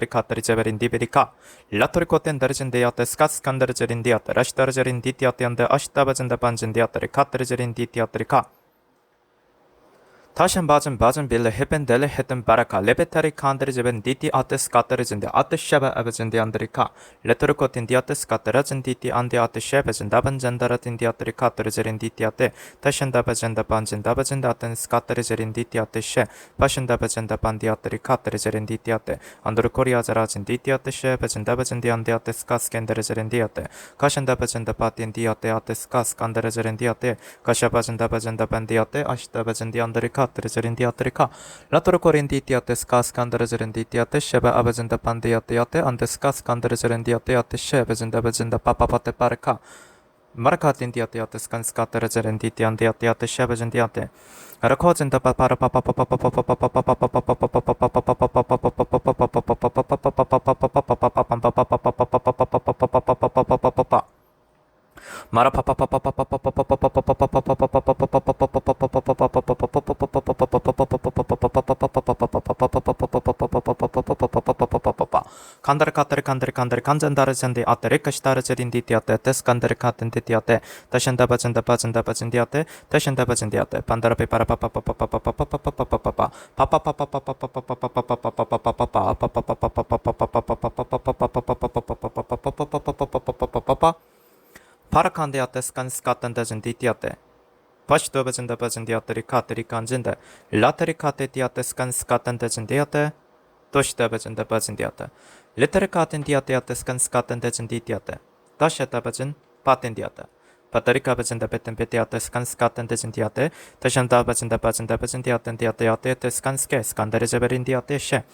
안다리 카타리 제베린 디베리카 라토리코텐 다르진데야테 스카스칸다르제린디야테 라시다르제린 디티야테안데 아시타바진데 반진디야테리 카타리제린 디티야테리카 Taşın bacın bile hepin deli hetin baraka lebetari kandırıcı diti ates katırıcında atış şebe ebecinde andırika letorikotin diates katırıcın diti andi atış şebecin dabın cendaratin diatri katırıcın diti ate taşın dabacında bancın dabacında aten katırıcın diti atış şe başın dabacında bandiatri katırıcın diti ate andırı koriyacaracın diti atış şebecin dabacın diandi ates kaskendırıcın diti kaşın dabacında patin diate ates kaskandırıcın diti kaşabacın dabacında bandiate aş dabacın diandırika Tırıcırindiyatırika Latorkorindiyatı skaskandırıcırindiyatı şebe abacında pandiyatı ande skaskandırıcırindiyatı şebecinde becinde papapate parka Marakatindiyatı skanskatırıcırindiyatı şebecindiyatı Rakocında para Mara papa papa papa papa papa papa papa papa Kandar katır kancandarı cendi ate rekıştarı cerindi diyate tes kandar katın diyate taşında bacın diyate taşında bacın diyate pandara pe para papa papa papa papa papa papa papa papa papa papa papa papa Parakandiyate skanskatandajın ditiyate. Başdobacın diyateri kateri kancında. Lateri kate diyate skanskatandajın diyate. Doşdobacın diyate. Leteri katen diyate skanskatandajın ditiyate. Taşetabacın paten diyate. Patarikabacın da beten betiyate skanskatandajın diyate. Taşandabacın diyate skanske skandarıcaberin diyate şe.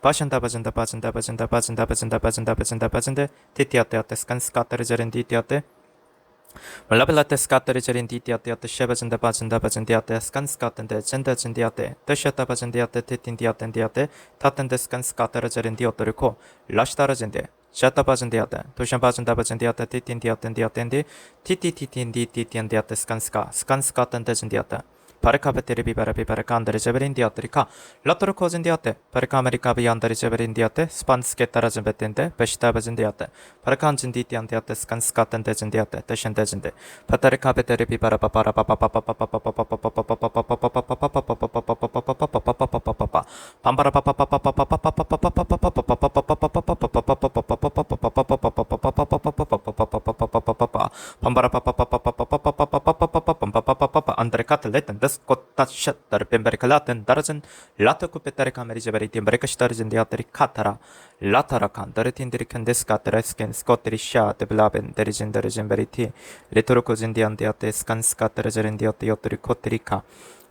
Başında titiyate skanskatırıcırın ditiyate. Malapilate skattericin ditiate shebacin bacin skanskatende cendiate teshata bacin titindiate taten skanskattericin diotorico lashtarajinde shata bacin toshan bacin titindiate tititindiate skanskatende cendiate Parakapeteri bibara kandırıcı diatrika Latoro kozin diate Parakamerica biyandırıcı diate Spanskettaracın betinde Beştabacın diate Parakancın ditiyan diate Skanskatan decin diate Teşen decinde Patarikapeteri bibara papara papa papa papa papa papa papa papa papa papa papa Kottaşatlar pemberkalaten daracın lata kupetari kameri jeberi timberkashtarjın diatri katara latara kandari tindiriken deskateresken skoteri şate blaben derijin beriti letorokojin diate skanskaterjin diate yotri kotrika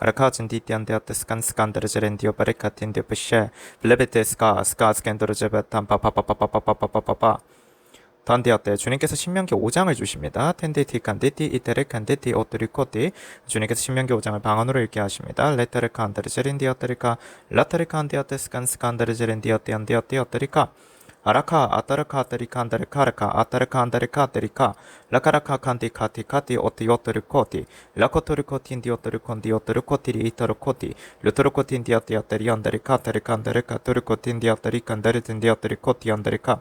Rakacın ditiyan diate skanskanderjin dio berekatin dio peshe blebete skaskenderjebet papa 단디아때 주님께서 신명기 5장을 주십니다. 텐데티 칸데티 이테레 칸데티 오토리코티 주님께서 신명기 5장을 방언으로 읽게 하십니다. 레테레 칸데르제린디아테리카 라테레 칸디아테스 칸스칸데르제린디아테안디아테아테리카 아라카 아타라카 테리칸데르 카라카 아타라칸데르카 테리카 라카라카 칸디카티 카티 오티오토리코티 라코토리코틴디오토리콘디오토리코티리 이토리코티 루토리코틴디아테아테리안데리카 테리칸데르카 토리코틴디아테리칸데르틴디아테리코티안데리카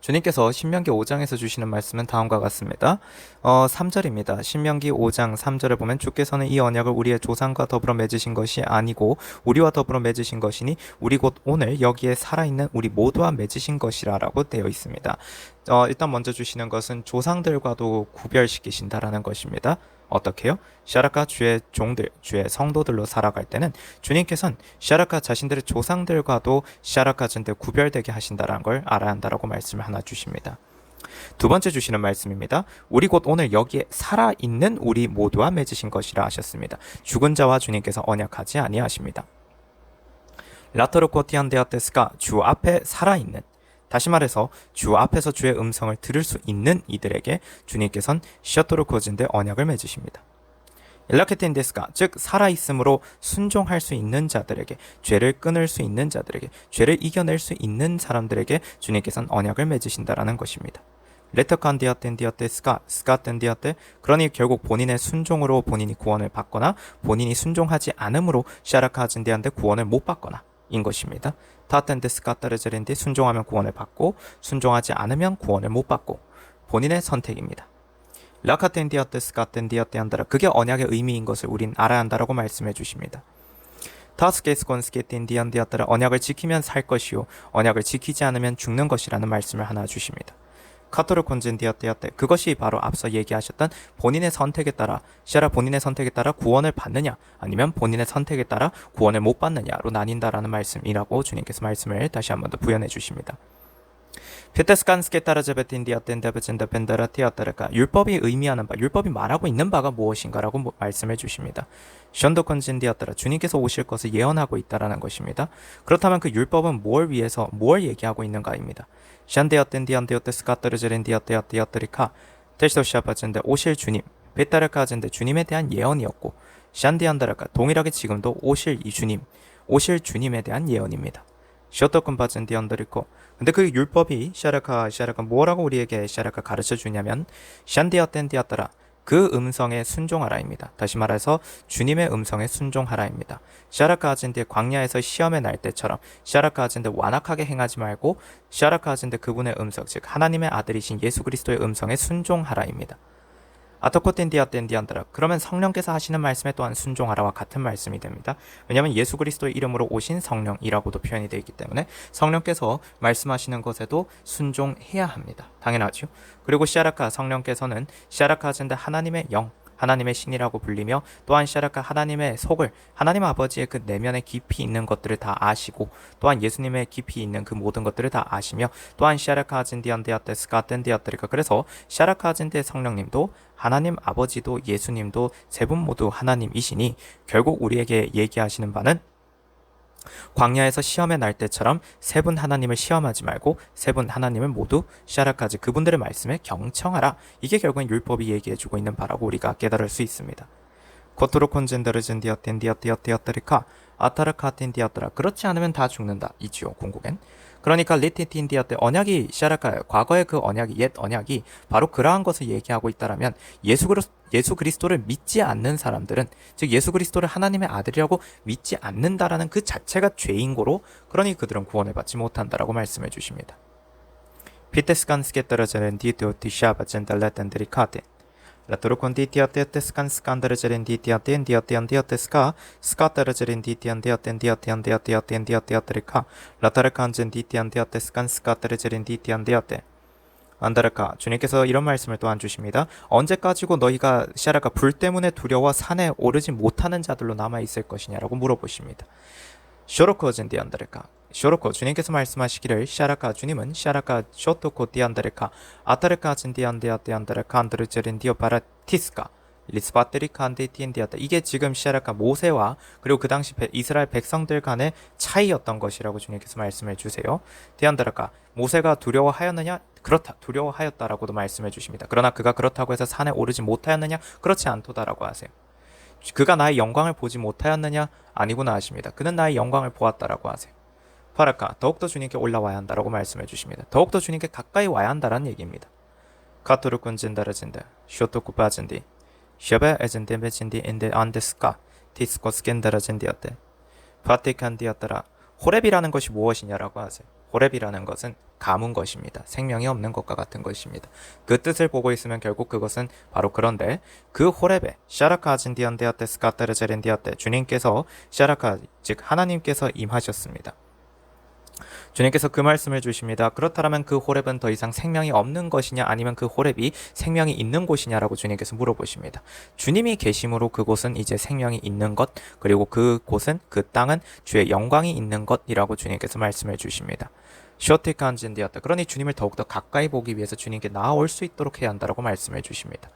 주님께서 신명기 5장에서 주시는 말씀은 다음과 같습니다. 3절입니다. 신명기 5장 3절에 보면 주께서는 이 언약을 우리의 조상과 더불어 맺으신 것이 아니고 우리와 더불어 맺으신 것이니 우리 곧 오늘 여기에 살아있는 우리 모두와 맺으신 것이라 라고 되어 있습니다. 일단 먼저 주시는 것은 조상들과도 구별시키신다라는 것입니다. 어떻게요? 샤라카 주의 종들, 주의 성도들로 살아갈 때는 주님께서는 샤라카 자신들의 조상들과도 샤라카전대 구별되게 하신다는 걸 알아야 한다라고 말씀을 하나 주십니다. 두 번째 주시는 말씀입니다. 우리 곧 오늘 여기에 살아있는 우리 모두와 맺으신 것이라 하셨습니다. 죽은 자와 주님께서 언약하지 아니하십니다. 라토르코티안데아테스가 주 앞에 살아있는, 다시 말해서 주 앞에서 주의 음성을 들을 수 있는 이들에게 주님께서는 시아토르코진대 언약을 맺으십니다. 일라케텐데스가 즉 살아있음으로 순종할 수 있는 자들에게, 죄를 끊을 수 있는 자들에게, 죄를 이겨낼 수 있는 사람들에게 주님께서는 언약을 맺으신다라는 것입니다. 레터칸디아텐디아테스가 스카텐디아테, 그러니 결국 본인의 순종으로 본인이 구원을 받거나 본인이 순종하지 않음으로 샤라카진디한테 구원을 못 받거나 인 것입니다. 타텐데스 까따르제렌디, 순종하면 구원을 받고 순종하지 않으면 구원을 못 받고, 본인의 선택입니다. 라카텐디아테스 까텐디아테한다라, 그게 언약의 의미인 것을 우린 알아야 한다라고 말씀해 주십니다. 타스케스콘스케텐디안디아따라, 언약을 지키면 살 것이요 언약을 지키지 않으면 죽는 것이라는 말씀을 하나 주십니다. 카토르콘젠디아테아테, 그것이 바로 앞서 얘기하셨던 본인의 선택에 따라, 시아라 본인의 선택에 따라 구원을 받느냐 아니면 본인의 선택에 따라 구원을 못 받느냐로 나뉜다라는 말씀이라고 주님께서 말씀을 다시 한 번 더 부연해 주십니다. 페테스칸스케 따라제베틴디아텐데베젠다펜다라티아따르가, 율법이 의미하는 바, 율법이 말하고 있는 바가 무엇인가라고 말씀해 주십니다. 션도콘진디아따라, 주님께서 오실 것을 예언하고 있다라는 것입니다. 그렇다면 그 율법은 뭘 위해서 뭘 얘기하고 있는가입니다. 샨데아텐디안데오테스카따르제렌디아테아테아테리카 텔시도시아파젠데, 오실 주님, 베타르카젠데 주님에 대한 예언이었고, 샨디안다라카 동일하게 지금도 오실 이 주님, 오실 주님에 대한 예언입니다. 쇼토kun 바진 디언더리코. 근데 그 율법이 샤라카 뭐라고 우리에게 샤라카 가르쳐 주냐면 샨디어텐디었더라. 그 음성에 순종하라입니다. 다시 말해서 주님의 음성에 순종하라입니다. 샤라카 아진데 광야에서 시험에 날 때처럼 샤라카 아진데 완악하게 행하지 말고 샤라카 아진데 그분의 음성, 즉 하나님의 아들이신 예수 그리스도의 음성에 순종하라입니다. 아토코텐디아텐디안드라. 그러면 성령께서 하시는 말씀에 또한 순종하라와 같은 말씀이 됩니다. 왜냐하면 예수 그리스도의 이름으로 오신 성령이라고도 표현이 되어 있기 때문에 성령께서 말씀하시는 것에도 순종해야 합니다. 당연하죠. 그리고 샤라카 성령께서는 샤라카즈인데 하나님의 영, 하나님의 신이라고 불리며 또한 샤라카 하나님의 속을 하나님 아버지의 그 내면에 깊이 있는 것들을 다 아시고 또한 예수님의 깊이 있는 그 모든 것들을 다 아시며 또한 샤라카 아진디안데아테 스카텐디아테리카. 그래서 샤라카 아진데 성령님도 하나님 아버지도 예수님도 세 분 모두 하나님이시니 결국 우리에게 얘기하시는 바는 광야에서 시험에 날 때처럼 세 분 하나님을 시험하지 말고 세 분 하나님을 모두 샤라카즈 그분들의 말씀에 경청하라. 이게 결국엔 율법이 얘기해주고 있는 바라고 우리가 깨달을 수 있습니다. 코토로콘젠더르젠디어텐디어티어티어티어티리카 아타르카텐디어트라. 그렇지 않으면 다 죽는다. 이지요 궁극엔. 그러니까 리티틴디어테 언약이 샤라카 과거의 그 언약이 옛 언약이 바로 그러한 것을 얘기하고 있다라면 예수 그리스도를 믿지 않는 사람들은 즉 예수 그리스도를 하나님의 아들이라고 믿지 않는다라는 그 자체가 죄인 고로 그러니 그들은 구원을 받지 못한다라고 말씀해 주십니다. 피테스칸스케 떨어져는 디디오티샤바젠달레텐드리카테 라토르콘디티아테테스칸스칸다르제렌디티아텐디아텐디아테스카 스카타르제렌디티안디아텐디아텐디아텐디아텐디아테리카 라타르칸젠디티안디아테스칸스카타르제렌디티안디아테 안다르카. 주님께서 이런 말씀을 또한 주십니다. 언제까지고 너희가 샤라카 불 때문에 두려워 산에 오르지 못하는 자들로 남아있을 것이냐라고 물어보십니다. 쇼로코젠디 안다르카. 쇼로코 주님께서 말씀하시기를 샤라카 주님은 샤라카 쇼토코 디안다르카 아타르카 진디안데아테 안다르카 안드르제렌디오 바라티스카 리스바테리카 안데티엔디아타. 이게 지금 샤라카 모세와 그리고 그 당시 이스라엘 백성들 간의 차이였던 것이라고 주님께서 말씀해 주세요. 디안다르카 모세가 두려워하였느냐? 그렇다. 두려워하였다라고도 말씀해 주십니다. 그러나 그가 그렇다고 해서 산에 오르지 못하였느냐? 그렇지 않도다라고 하세요. 그가 나의 영광을 보지 못하였느냐? 아니구나 하십니다. 그는 나의 영광을 보았다라고 하세요. 파라카 더욱더 주님께 올라와야 한다라고 말씀해 주십니다. 더욱더 주님께 가까이 와야 한다라는 얘기입니다. 카토르콘진다라진다 쇼토쿠 빠진디 샤베 에젠데 메진디 인데 안데스카 티스코 스겐다라진디아테 파티칸디아따라. 호렙이라는 것이 무엇이냐라고 하세요. 호렙이라는 것은 가문 것입니다. 생명이 없는 것과 같은 것입니다. 그 뜻을 보고 있으면 결국 그것은 바로 그런데 그 호렙에 샤라카 아진디안데아테 스카타르제렌디아테 주님께서 샤라카 즉 하나님께서 임하셨습니다. 주님께서 그 말씀을 주십니다. 그렇다면 그 호렙은 더 이상 생명이 없는 것이냐 아니면 그 호렙이 생명이 있는 곳이냐라고 주님께서 물어보십니다. 주님이 계심으로 그곳은 이제 생명이 있는 것 그리고 그곳은 그 땅은 주의 영광이 있는 것이라고 주님께서 말씀해 주십니다. 쇼티칸진디아타. 그러니 주님을 더욱더 가까이 보기 위해서 주님께 나아올 수 있도록 해야 한다고 말씀해 주십니다.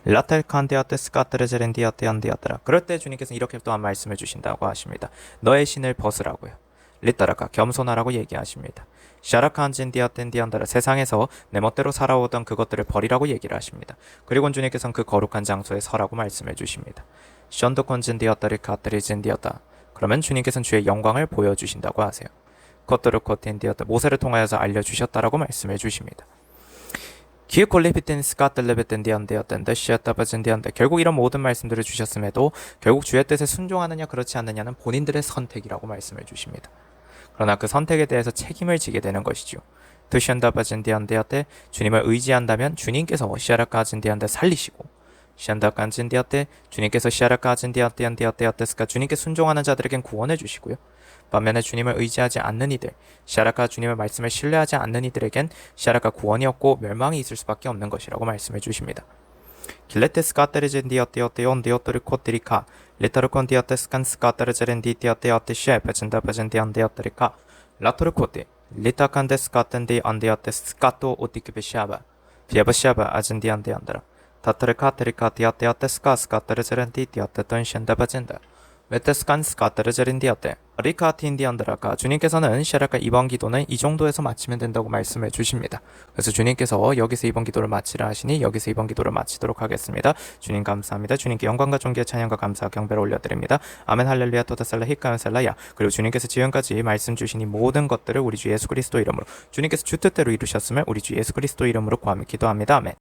라텔칸디아테 스카테르제렌디아테 안디아타라. 그럴 때 주님께서 이렇게 또한 말씀해 주신다고 하십니다. 너의 신을 벗으라고요. 리따라카 겸손하라고 얘기하십니다. 샤라칸진디아텐디안다라. 세상에서 내 멋대로 살아오던 그것들을 버리라고 얘기를 하십니다. 그리고 주님께서는 그 거룩한 장소에 서라고 말씀해 주십니다. 션도콘진디아타리카타리진디아타. 그러면 주님께서는 주의 영광을 보여주신다고 하세요. 코토르코텐디아타. 모세를 통하여서 알려주셨다라고 말씀해 주십니다. 결국 이런 모든 말씀들을 주셨음에도 결국 주의 뜻에 순종하느냐 그렇지 않느냐는 본인들의 선택이라고 말씀해 주십니다. 그러나 그 선택에 대해서 책임을 지게 되는 것이죠. 드션다바진디안데아테. 주님을 의지한다면 주님께서 시아라카진디안데 살리시고 시안다간진디아테. 주님께서 시아라카진디아테안디아테아테스가 주님께 순종하는 자들에겐 구원해 주시고요. 반면에 주님을 의지하지 않는 이들, 샤라카 주님의 말씀을 신뢰하지 않는 이들에겐 샤라카 구원이 없고 멸망이 있을 수밖에 없는 것이라고 말씀해 주십니다. 길레테스카테르젠디아테오테온데오토리코테리카 리타르콘디아테스칸스카테르제렌디티아테아테셰페젠다베젠디안데아테리카 라토르코테 리타칸데스카텐디안데아테스카토 오티키베샤바 비아바샤바 아젠디안데안다라 타타르카테리카티아테아테스카스카테르제렌디티아테돈셴다바젠다 메테스칸스카테르제렌디아테 리카틴디안드라카 주님께서는 샤라카 이번 기도는 이 정도에서 마치면 된다고 말씀해 주십니다. 그래서 주님께서 여기서 이번 기도를 마치라 하시니 여기서 이번 기도를 마치도록 하겠습니다. 주님 감사합니다. 주님께 영광과 존귀와 찬양과 감사 경배를 올려드립니다. 아멘 할렐루야 토다살라 히카연살라야. 그리고 주님께서 지금까지 말씀 주신 이 모든 것들을 우리 주 예수 그리스도 이름으로 주님께서 주 뜻대로 이루셨음을 우리 주 예수 그리스도 이름으로 구하며 기도합니다. 아멘.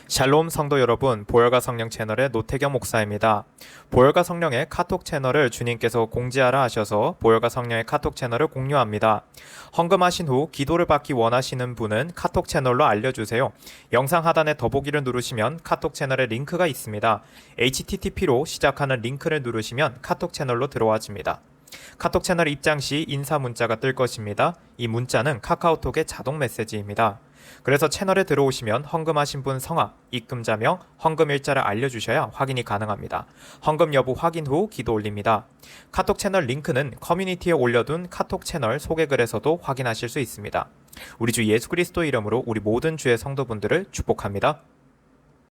샬롬 성도 여러분, 보혈과 성령 채널의 노태경 목사입니다. 보혈과 성령의 카톡 채널을 주님께서 공지하라 하셔서 보혈과 성령의 카톡 채널을 공유합니다. 헌금하신 후 기도를 받기 원하시는 분은 카톡 채널로 알려주세요. 영상 하단에 더보기를 누르시면 카톡 채널의 링크가 있습니다. http로 시작하는 링크를 누르시면 카톡 채널로 들어와집니다. 카톡 채널 입장 시 인사 문자가 뜰 것입니다. 이 문자는 카카오톡의 자동 메시지입니다. 그래서 채널에 들어오시면 헌금하신 분 성함, 입금자명, 헌금 일자를 알려주셔야 확인이 가능합니다. 헌금 여부 확인 후 기도 올립니다. 카톡 채널 링크는 커뮤니티에 올려둔 카톡 채널 소개글에서도 확인하실 수 있습니다. 우리 주 예수 그리스도 이름으로 우리 모든 주의 성도분들을 축복합니다.